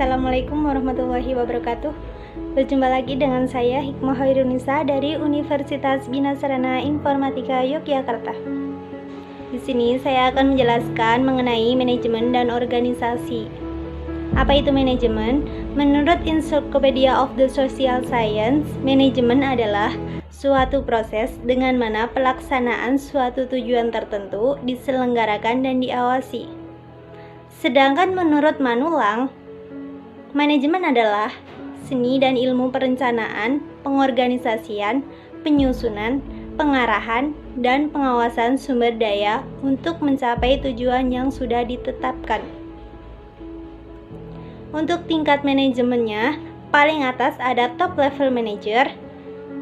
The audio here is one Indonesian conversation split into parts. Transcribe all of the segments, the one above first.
Assalamualaikum warahmatullahi wabarakatuh. Berjumpa lagi dengan saya Hikmah Hoirunisa dari Universitas Bina Sarana Informatika Yogyakarta. Di sini saya akan menjelaskan mengenai manajemen dan organisasi. Apa itu manajemen? Menurut Encyclopedia of the Social Science, manajemen adalah suatu proses dengan mana pelaksanaan suatu tujuan tertentu diselenggarakan dan diawasi. Sedangkan menurut Manulang, manajemen adalah seni dan ilmu perencanaan, pengorganisasian, penyusunan, pengarahan, dan pengawasan sumber daya untuk mencapai tujuan yang sudah ditetapkan. Untuk tingkat manajemennya, paling atas ada top level manager,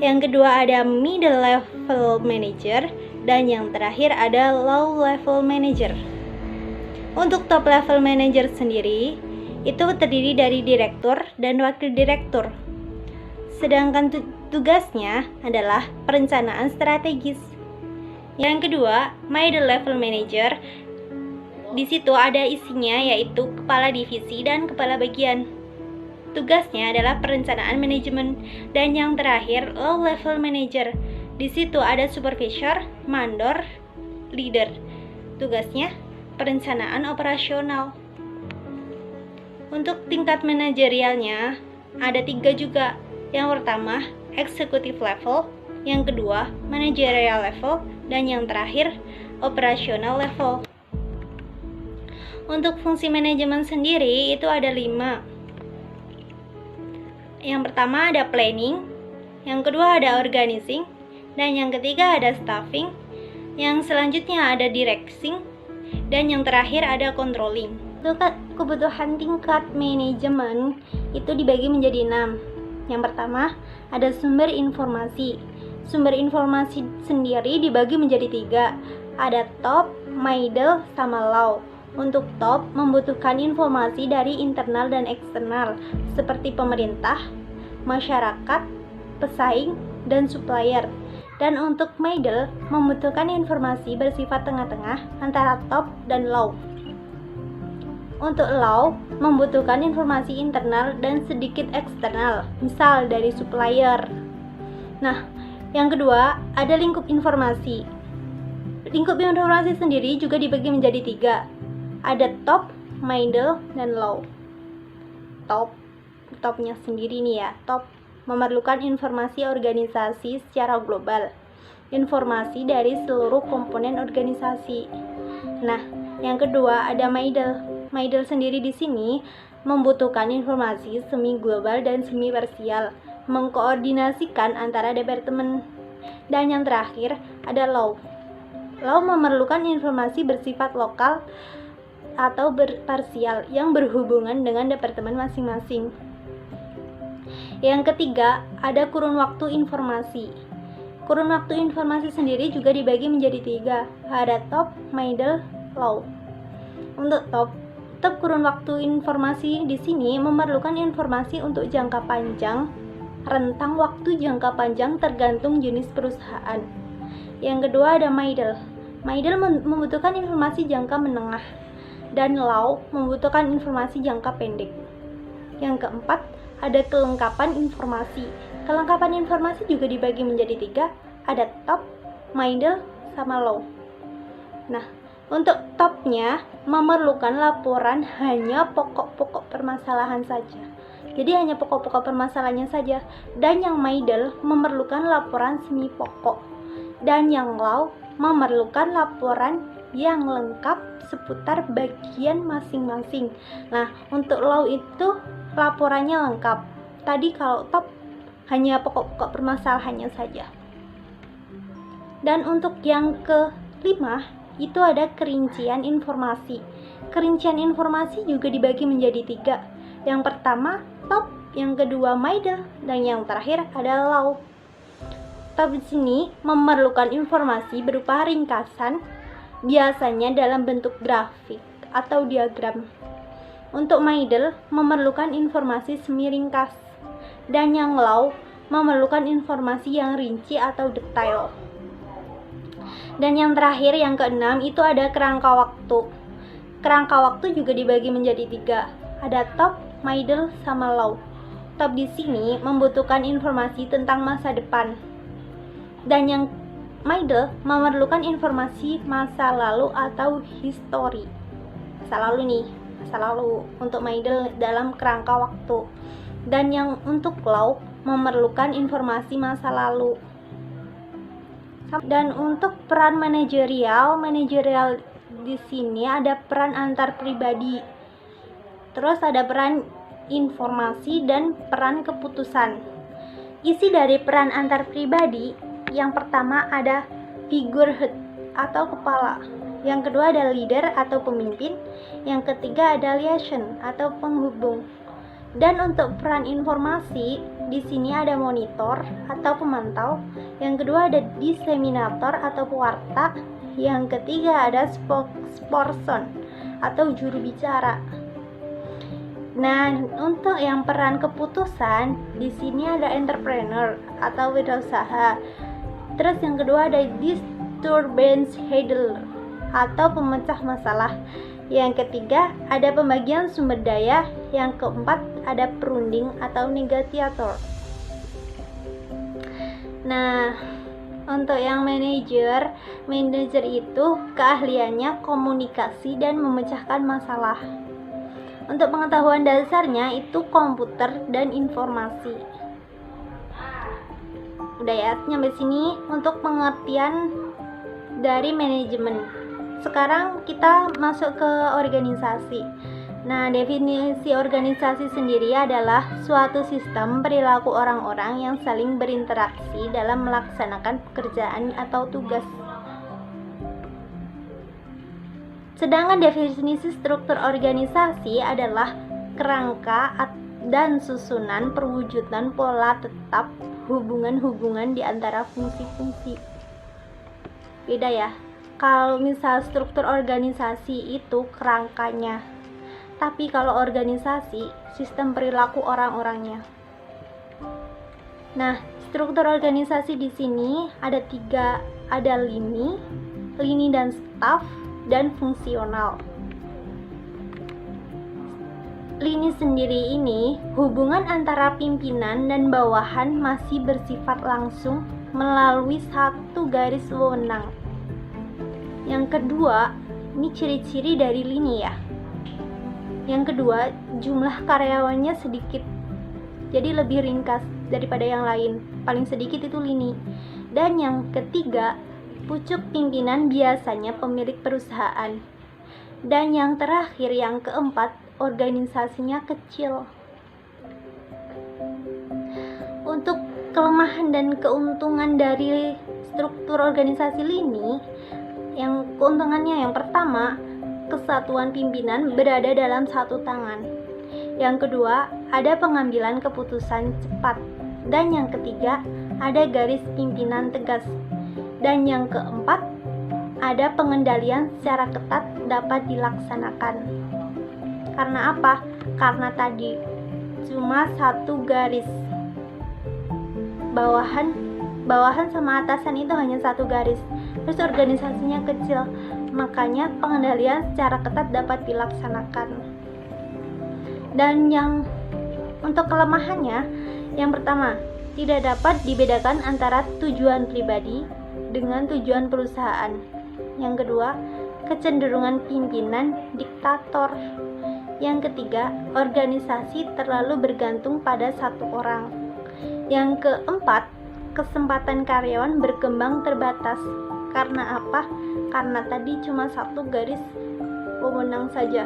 yang kedua ada middle level manager, dan yang terakhir ada low level manager. Untuk top level manager sendiri, itu terdiri dari direktur dan wakil direktur. Sedangkan tugasnya adalah perencanaan strategis. Yang kedua, middle level manager. Di situ ada isinya yaitu kepala divisi dan kepala bagian. Tugasnya adalah perencanaan manajemen. Dan yang terakhir, low level manager. Di situ ada supervisor, mandor, leader. Tugasnya perencanaan operasional. Untuk tingkat manajerialnya ada 3 juga. Yang pertama, executive level, yang kedua, managerial level, dan yang terakhir, operational level. Untuk fungsi manajemen sendiri itu ada 5. Yang pertama ada planning, yang kedua ada organizing, dan yang ketiga ada staffing, yang selanjutnya ada directing, dan yang terakhir ada controlling. Kebutuhan tingkat manajemen itu dibagi menjadi 6. Yang pertama ada sumber informasi. Sumber informasi sendiri dibagi menjadi 3. Ada top, middle, sama low. Untuk top membutuhkan informasi dari internal dan eksternal seperti pemerintah, masyarakat, pesaing, dan supplier. Dan untuk middle membutuhkan informasi bersifat tengah-tengah antara top dan low. Untuk low membutuhkan informasi internal dan sedikit eksternal, misal dari supplier. Nah, yang kedua ada lingkup informasi. Lingkup informasi sendiri juga dibagi menjadi 3. Ada top, middle, dan low. Topnya sendiri nih ya, top memerlukan informasi organisasi secara global, informasi dari seluruh komponen organisasi. Nah, yang kedua ada middle. Middle sendiri di sini membutuhkan informasi semi global dan semi parsial, mengkoordinasikan antara departemen. Dan yang terakhir ada low. Low memerlukan informasi bersifat lokal atau parsial yang berhubungan dengan departemen masing-masing. Yang ketiga, ada kurun waktu informasi. Kurun waktu informasi sendiri juga dibagi menjadi 3. Ada top, middle, low. Untuk top kurun waktu informasi di sini memerlukan informasi untuk jangka panjang, rentang waktu jangka panjang tergantung jenis perusahaan. Yang kedua ada middle. Middle membutuhkan informasi jangka menengah, dan low membutuhkan informasi jangka pendek. Yang keempat ada kelengkapan informasi. Kelengkapan informasi juga dibagi menjadi 3. Ada top, middle, sama low. Nah, untuk topnya memerlukan laporan hanya pokok-pokok permasalahan saja. Jadi hanya pokok-pokok permasalahannya saja. Dan yang middle memerlukan laporan semi pokok. Dan yang low memerlukan laporan yang lengkap seputar bagian masing-masing. Nah, untuk low itu laporannya lengkap. Tadi kalau top hanya pokok-pokok permasalahannya saja. Dan untuk yang kelima itu ada kerincian informasi. Kerincian informasi juga dibagi menjadi 3. Yang pertama top, yang kedua middle, dan yang terakhir ada low. Top di sini memerlukan informasi berupa ringkasan, biasanya dalam bentuk grafik atau diagram. Untuk middle memerlukan informasi semi ringkas, dan yang low memerlukan informasi yang rinci atau detail. Dan yang terakhir, yang keenam, itu ada kerangka waktu. Kerangka waktu juga dibagi menjadi 3. Ada top, middle, sama low. Top di sini membutuhkan informasi tentang masa depan. Dan yang middle memerlukan informasi masa lalu atau history. Masa lalu untuk middle dalam kerangka waktu. Dan yang untuk low memerlukan informasi masa lalu. Dan untuk peran manajerial di sini ada peran antar pribadi. Terus ada peran informasi dan peran keputusan. Isi dari peran antar pribadi, yang pertama ada figurehead atau kepala. Yang kedua ada leader atau pemimpin. Yang ketiga ada liaison atau penghubung. Dan untuk peran informasi, di sini ada monitor atau pemantau. Yang kedua ada disseminator atau pewarta. Yang ketiga ada spokesperson atau juru bicara. Nah, untuk yang peran keputusan, di sini ada entrepreneur atau wirausaha. Terus yang kedua ada disturbance handler atau pemecah masalah. Yang ketiga ada pembagian sumber daya. Yang keempat ada perunding atau negosiator. Nah, untuk yang manajer itu keahliannya komunikasi dan memecahkan masalah. Untuk pengetahuan dasarnya itu komputer dan informasi. Udah ya, sampai sini untuk pengertian dari manajemen. Sekarang kita masuk ke organisasi. Nah, definisi organisasi sendiri adalah suatu sistem perilaku orang-orang yang saling berinteraksi dalam melaksanakan pekerjaan atau tugas. Sedangkan definisi struktur organisasi adalah kerangka dan susunan perwujudan pola tetap hubungan-hubungan di antara fungsi-fungsi. Beda ya. Kalau misal struktur organisasi itu kerangkanya, tapi kalau organisasi sistem perilaku orang-orangnya. Nah, struktur organisasi di sini ada 3, ada lini dan staff, dan fungsional. Lini sendiri ini hubungan antara pimpinan dan bawahan masih bersifat langsung melalui satu garis wewenang. Yang kedua, ini ciri-ciri dari lini ya. Yang kedua, jumlah karyawannya sedikit, jadi lebih ringkas daripada yang lain. Paling sedikit itu lini. Dan yang ketiga, pucuk pimpinan biasanya pemilik perusahaan. Dan yang terakhir, yang keempat, organisasinya kecil. Untuk kelemahan dan keuntungan dari struktur organisasi lini, yang keuntungannya yang pertama, kesatuan pimpinan berada dalam satu tangan. Yang kedua, ada pengambilan keputusan cepat. Dan yang ketiga, ada garis pimpinan tegas. Dan yang keempat, ada pengendalian secara ketat dapat dilaksanakan. Karena apa? Karena tadi cuma satu garis. Bawahan sama atasan itu hanya satu garis. Terus organisasinya kecil, makanya pengendalian secara ketat dapat dilaksanakan. Dan yang untuk kelemahannya, yang pertama, tidak dapat dibedakan antara tujuan pribadi dengan tujuan perusahaan. Yang kedua, kecenderungan pimpinan diktator. Yang ketiga, organisasi terlalu bergantung pada satu orang. Yang keempat, kesempatan karyawan berkembang terbatas. Karena apa? Karena tadi cuma satu garis wewenang saja.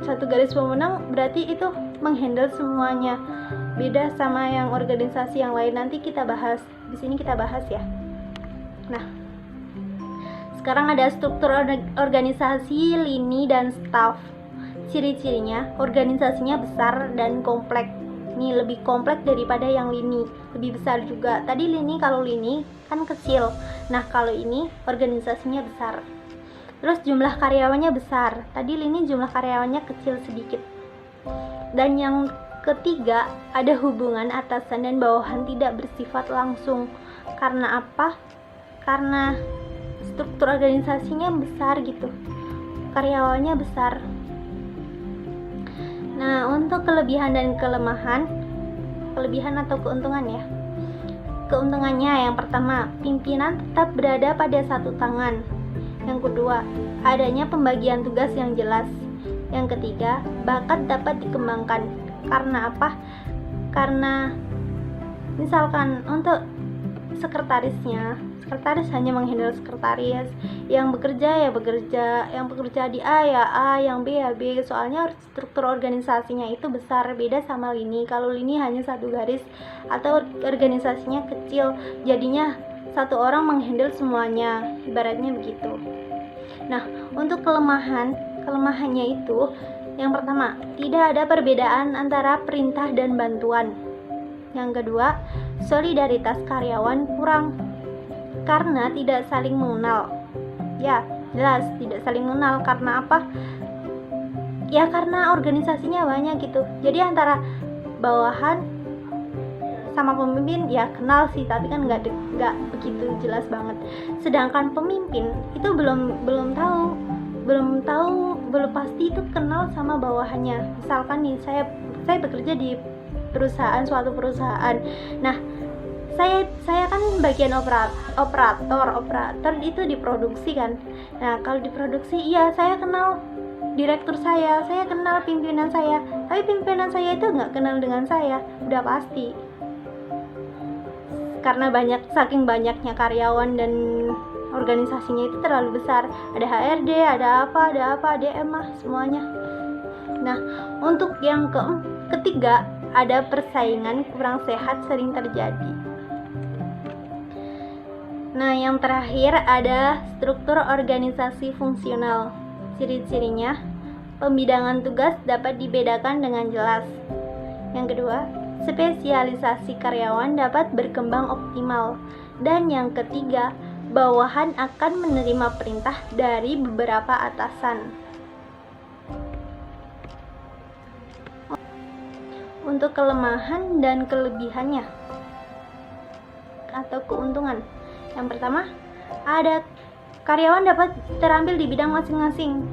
Satu garis wewenang berarti itu menghandle semuanya. Beda sama yang organisasi yang lain, nanti kita bahas. Di sini kita bahas ya. Nah, sekarang ada struktur organisasi, lini, dan staff. Ciri-cirinya, organisasinya besar dan kompleks. Ini lebih kompleks daripada yang lini, lebih besar juga. Tadi kalau lini kan kecil. Nah, kalau ini organisasinya besar. Terus jumlah karyawannya besar. Tadi lini jumlah karyawannya kecil sedikit. Dan yang ketiga, ada hubungan atasan dan bawahan tidak bersifat langsung. Karena apa? Karena struktur organisasinya besar gitu. Karyawannya besar. Nah, untuk kelebihan dan kelebihan atau keuntungan ya. Keuntungannya yang pertama, pimpinan tetap berada pada satu tangan. Yang kedua, adanya pembagian tugas yang jelas. Yang ketiga, bakat dapat dikembangkan. Karena apa? Karena misalkan untuk sekretaris hanya menghandle sekretaris, yang bekerja ya bekerja, yang bekerja di A ya A, yang B ya B. Soalnya struktur organisasinya itu besar, beda sama lini. Kalau lini hanya satu garis atau organisasinya kecil, jadinya satu orang menghandle semuanya, ibaratnya begitu. Nah, untuk kelemahannya itu yang pertama, tidak ada perbedaan antara perintah dan bantuan. Yang kedua, solidaritas karyawan kurang karena tidak saling mengenal. Ya, jelas tidak saling mengenal. Karena apa? Ya karena organisasinya banyak gitu. Jadi antara bawahan sama pemimpin ya kenal sih, tapi kan nggak begitu jelas banget. Sedangkan pemimpin itu belum pasti itu kenal sama bawahannya. Misalkan nih saya bekerja di suatu perusahaan. Nah, saya kan bagian operator itu diproduksi kan. Nah, kalau diproduksi iya saya kenal direktur saya kenal pimpinan saya, tapi pimpinan saya itu nggak kenal dengan saya, udah pasti. Karena saking banyaknya karyawan dan organisasinya itu terlalu besar, ada HRD, ada DM semuanya. Nah, untuk yang ketiga, ada persaingan kurang sehat sering terjadi. Nah, yang terakhir ada struktur organisasi fungsional. Ciri-cirinya, pembidangan tugas dapat dibedakan dengan jelas. Yang kedua, spesialisasi karyawan dapat berkembang optimal. Dan yang ketiga, bawahan akan menerima perintah dari beberapa atasan. Untuk kelemahan dan kelebihannya atau keuntungan, yang pertama, ada karyawan dapat terampil di bidang masing-masing.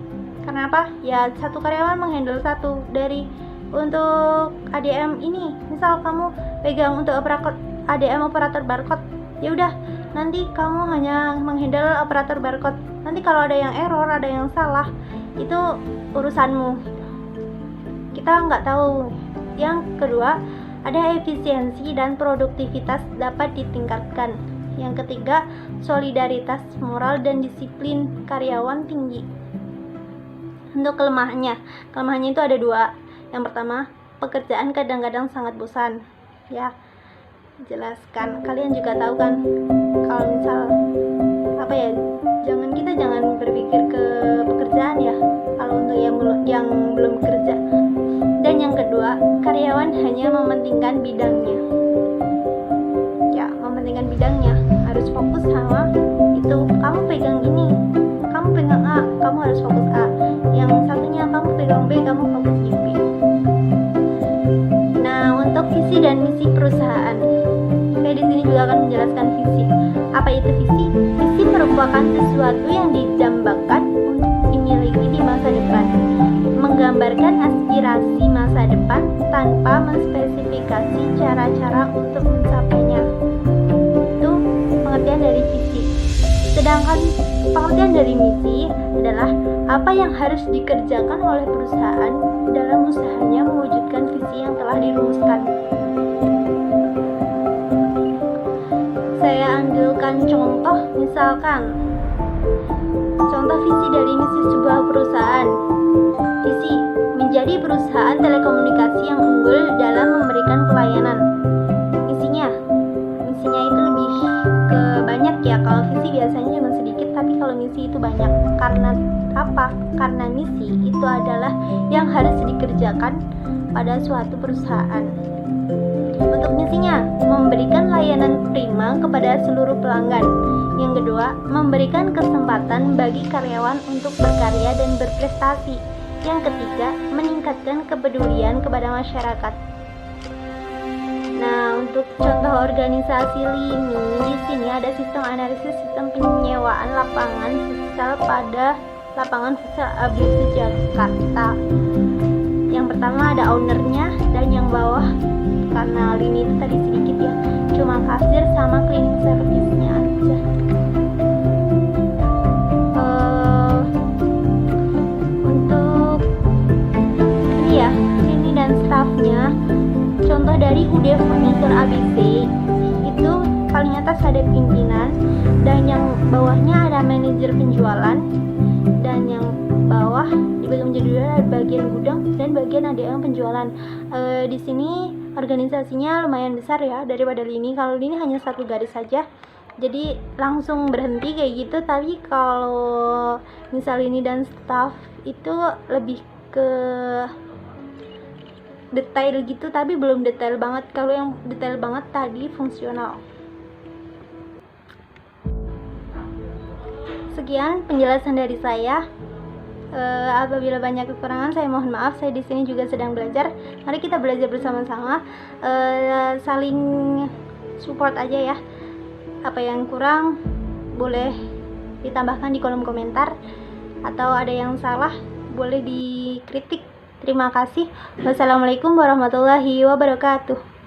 Kenapa? Ya satu karyawan menghandle satu. Untuk ADM ini, misal kamu pegang untuk ADM operator barcode, ya udah nanti kamu hanya menghandle operator barcode. Nanti kalau ada yang error, ada yang salah, itu urusanmu, kita nggak tahu. Yang kedua, ada efisiensi dan produktivitas dapat ditingkatkan. Yang ketiga, solidaritas moral dan disiplin karyawan tinggi. Untuk kelemahannya itu ada dua. Yang pertama, pekerjaan kadang-kadang sangat bosan. Ya, jelaskan. Kalian juga tahu kan, kalau misal jangan berpikir ke pekerjaan ya. Kalau untuk yang belum kerja. Dan yang kedua, karyawan hanya mementingkan bidangnya. Ya, mementingkan bidangnya, harus fokus sama itu. Kamu pegang ini, kamu pegang A, kamu harus fokus A. Yang satunya kamu pegang B, kamu fokus di B. Nah, untuk visi dan misi perusahaan, saya di sini juga akan menjelaskan visi. Apa itu visi? Visi merupakan sesuatu yang didambakan untuk dimiliki di masa depan, menggambarkan aspirasi masa depan tanpa menspesifikasi cara-cara untuk mencapainya. Itu pengertian dari visi. Sedangkan pengertian dari misi adalah apa yang harus dikerjakan oleh perusahaan dalam usahanya mewujudkan visi yang telah dirumuskan. Saya ambilkan contoh, misalkan contoh visi dari misi sebuah perusahaan. Visi, menjadi perusahaan telekomunikasi yang unggul dalam memberikan pelayanan. Misinya itu lebih ke banyak ya. Kalau visi biasanya cuma sedikit, tapi kalau misi itu banyak. Karena apa? Karena misi itu adalah yang harus dikerjakan pada suatu perusahaan. Untuk misinya, memberikan layanan prima kepada seluruh pelanggan. Yang kedua, memberikan kesempatan bagi karyawan untuk berkarya dan berprestasi. Yang ketiga, meningkatkan kepedulian kepada masyarakat. Nah, untuk contoh organisasi lini, di sini ada sistem analisis sistem penyewaan lapangan futsal pada lapangan futsal ABC Jakarta. Yang pertama ada ownernya, dan yang bawah karena lini itu tadi sedikit ya, cuma kasir sama cleaning service-nya aja. Untuk ini ya, ini dan staffnya, contoh dari UD Furniture ABC itu paling atas ada pimpinan, dan yang bawahnya ada manajer penjualan, dan yang bawah di bagian penjualan ada bagian gudang dan bagian ADM penjualan. Di sini organisasinya lumayan besar ya daripada lini. Kalau lini hanya satu garis saja, jadi langsung berhenti kayak gitu. Tapi kalau misal ini dan staff itu lebih ke detail gitu, tapi belum detail banget. Kalau yang detail banget tadi fungsional. Sekian penjelasan dari saya. Apabila banyak kekurangan saya mohon maaf. Saya di sini juga sedang belajar. Mari kita belajar bersama-sama, saling support aja ya. Apa yang kurang boleh ditambahkan di kolom komentar, atau ada yang salah boleh dikritik. Terima kasih. Wassalamualaikum warahmatullahi wabarakatuh.